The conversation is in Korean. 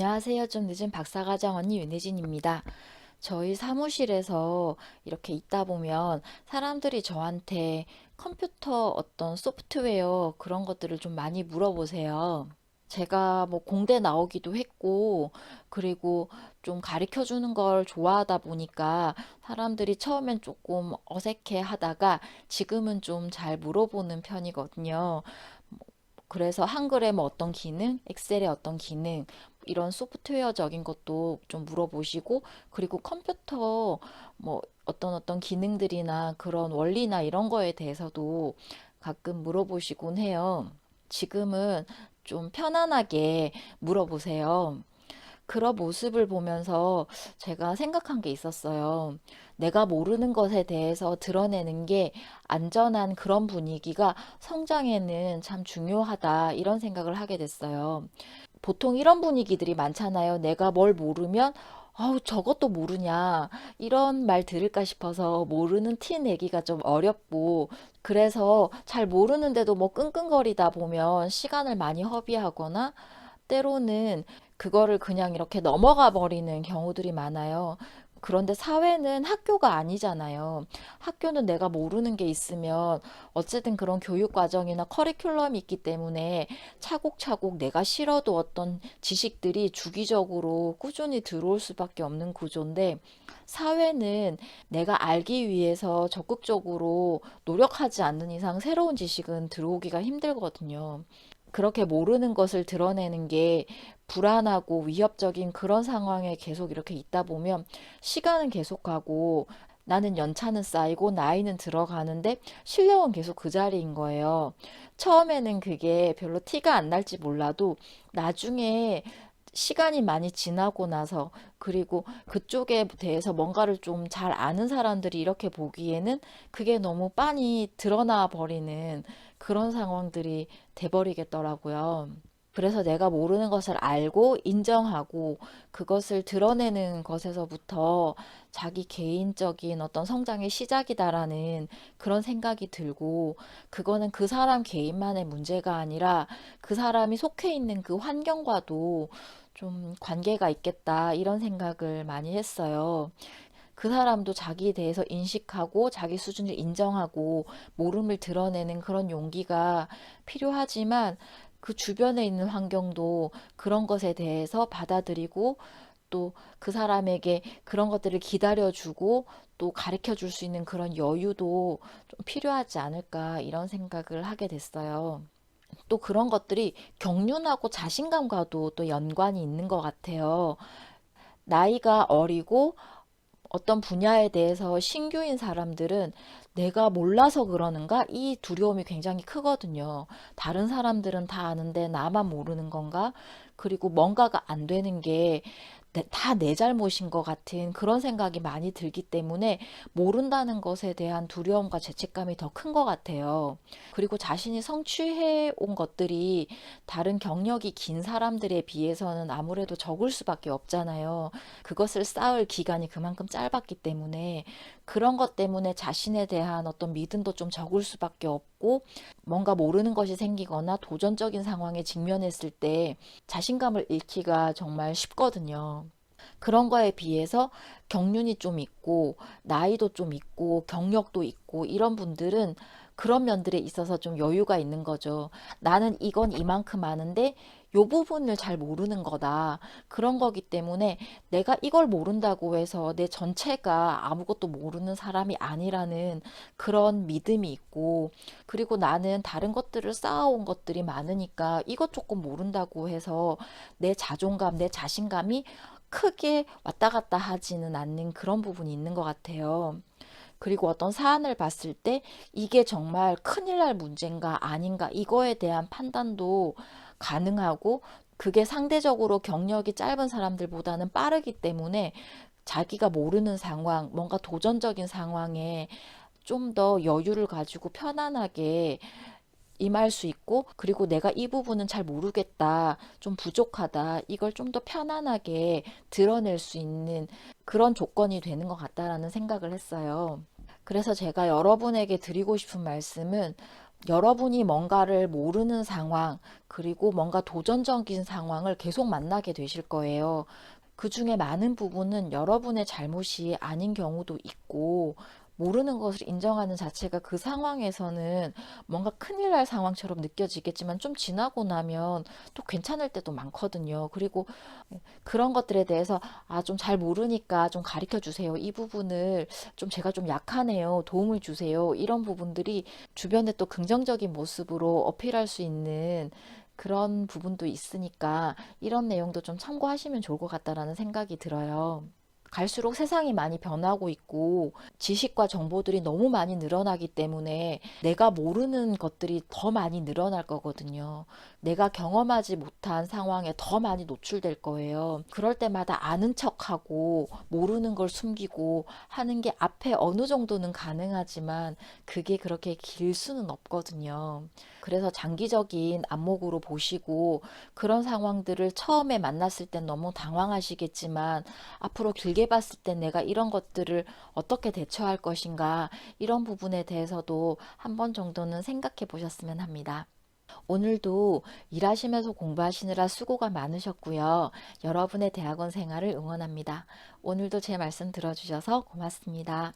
안녕하세요. 좀 늦은 박사과정 언니 윤혜진입니다. 저희 사무실에서 이렇게 있다 보면 사람들이 저한테 컴퓨터 어떤 소프트웨어 그런 것들을 좀 많이 물어보세요. 제가 뭐 공대 나오기도 했고, 그리고 좀 가르쳐 주는 걸 좋아하다 보니까 사람들이 처음엔 조금 어색해 하다가 지금은 좀 잘 물어보는 편이거든요. 그래서 한글의 뭐 어떤 기능, 엑셀의 어떤 기능, 이런 소프트웨어적인 것도 좀 물어보시고, 그리고 컴퓨터 뭐 어떤 기능들이나 그런 원리나 이런 거에 대해서도 가끔 물어보시곤 해요. 지금은 좀 편안하게 물어보세요. 그런 모습을 보면서 제가 생각한 게 있었어요. 내가 모르는 것에 대해서 드러내는 게 안전한 그런 분위기가 성장에는 참 중요하다, 이런 생각을 하게 됐어요. 보통 이런 분위기들이 많잖아요. 내가 뭘 모르면 아우 저것도 모르냐 이런 말 들을까 싶어서 모르는 티 내기가 좀 어렵고, 그래서 잘 모르는데도 뭐 끙끙거리다 보면 시간을 많이 허비하거나 때로는 그거를 그냥 이렇게 넘어가 버리는 경우들이 많아요. 그런데 사회는 학교가 아니잖아요. 학교는 내가 모르는 게 있으면 어쨌든 그런 교육 과정이나 커리큘럼이 있기 때문에 차곡차곡 내가 싫어도 어떤 지식들이 주기적으로 꾸준히 들어올 수밖에 없는 구조인데, 사회는 내가 알기 위해서 적극적으로 노력하지 않는 이상 새로운 지식은 들어오기가 힘들거든요. 그렇게 모르는 것을 드러내는 게 불안하고 위협적인 그런 상황에 계속 이렇게 있다 보면 시간은 계속가고 나는 연차는 쌓이고 나이는 들어가는데 실력은 계속 그 자리인 거예요. 처음에는 그게 별로 티가 안 날지 몰라도 나중에 시간이 많이 지나고 나서, 그리고 그쪽에 대해서 뭔가를 좀 잘 아는 사람들이 이렇게 보기에는 그게 너무 빤히 드러나 버리는 그런 상황들이 돼버리겠더라고요. 그래서 내가 모르는 것을 알고 인정하고 그것을 드러내는 것에서부터 자기 개인적인 어떤 성장의 시작이다라는 그런 생각이 들고, 그거는 그 사람 개인만의 문제가 아니라 그 사람이 속해 있는 그 환경과도 좀 관계가 있겠다, 이런 생각을 많이 했어요. 그 사람도 자기에 대해서 인식하고 자기 수준을 인정하고 모름을 드러내는 그런 용기가 필요하지만, 그 주변에 있는 환경도 그런 것에 대해서 받아들이고 또 그 사람에게 그런 것들을 기다려주고 또 가르쳐 줄 수 있는 그런 여유도 좀 필요하지 않을까, 이런 생각을 하게 됐어요. 또 그런 것들이 경륜하고 자신감과도 또 연관이 있는 것 같아요. 나이가 어리고 어떤 분야에 대해서 신규인 사람들은 내가 몰라서 그러는가? 이 두려움이 굉장히 크거든요. 다른 사람들은 다 아는데 나만 모르는 건가? 그리고 뭔가가 안 되는 게 다 내 잘못인 것 같은 그런 생각이 많이 들기 때문에 모른다는 것에 대한 두려움과 죄책감이 더 큰 것 같아요. 그리고 자신이 성취해 온 것들이 다른 경력이 긴 사람들에 비해서는 아무래도 적을 수밖에 없잖아요. 그것을 쌓을 기간이 그만큼 짧았기 때문에 그런 것 때문에 자신에 대한 어떤 믿음도 좀 적을 수밖에 없고, 뭔가 모르는 것이 생기거나 도전적인 상황에 직면했을 때 자신감을 잃기가 정말 쉽거든요. 그런 거에 비해서 경륜이 좀 있고 나이도 좀 있고 경력도 있고 이런 분들은 그런 면들에 있어서 좀 여유가 있는 거죠. 나는 이건 이만큼 아는데 요 부분을 잘 모르는 거다. 그런 거기 때문에 내가 이걸 모른다고 해서 내 전체가 아무것도 모르는 사람이 아니라는 그런 믿음이 있고, 그리고 나는 다른 것들을 쌓아온 것들이 많으니까 이것 조금 모른다고 해서 내 자존감, 내 자신감이 크게 왔다 갔다 하지는 않는 그런 부분이 있는 것 같아요. 그리고 어떤 사안을 봤을 때 이게 정말 큰일 날 문제인가 아닌가, 이거에 대한 판단도 가능하고, 그게 상대적으로 경력이 짧은 사람들보다는 빠르기 때문에 자기가 모르는 상황, 뭔가 도전적인 상황에 좀 더 여유를 가지고 편안하게 임할 수 있고, 그리고 내가 이 부분은 잘 모르겠다, 좀 부족하다, 이걸 좀 더 편안하게 드러낼 수 있는 그런 조건이 되는 것 같다라는 생각을 했어요. 그래서 제가 여러분에게 드리고 싶은 말씀은 여러분이 뭔가를 모르는 상황, 그리고 뭔가 도전적인 상황을 계속 만나게 되실 거예요. 그 중에 많은 부분은 여러분의 잘못이 아닌 경우도 있고, 모르는 것을 인정하는 자체가 그 상황에서는 뭔가 큰일 날 상황처럼 느껴지겠지만 좀 지나고 나면 또 괜찮을 때도 많거든요. 그리고 그런 것들에 대해서 좀 잘 모르니까 좀 가르쳐 주세요. 이 부분을 좀 제가 좀 약하네요. 도움을 주세요. 이런 부분들이 주변에 또 긍정적인 모습으로 어필할 수 있는 그런 부분도 있으니까 이런 내용도 좀 참고하시면 좋을 것 같다라는 생각이 들어요. 갈수록 세상이 많이 변하고 있고 지식과 정보들이 너무 많이 늘어나기 때문에 내가 모르는 것들이 더 많이 늘어날 거거든요. 내가 경험하지 못한 상황에 더 많이 노출될 거예요. 그럴 때마다 아는 척하고 모르는 걸 숨기고 하는 게 앞에 어느 정도는 가능하지만 그게 그렇게 길 수는 없거든요. 그래서 장기적인 안목으로 보시고 그런 상황들을 처음에 만났을 땐 너무 당황하시겠지만 앞으로 길게 봤을 땐 내가 이런 것들을 어떻게 대처할 것인가 이런 부분에 대해서도 한 번 정도는 생각해 보셨으면 합니다. 오늘도 일하시면서 공부하시느라 수고가 많으셨고요. 여러분의 대학원 생활을 응원합니다. 오늘도 제 말씀 들어주셔서 고맙습니다.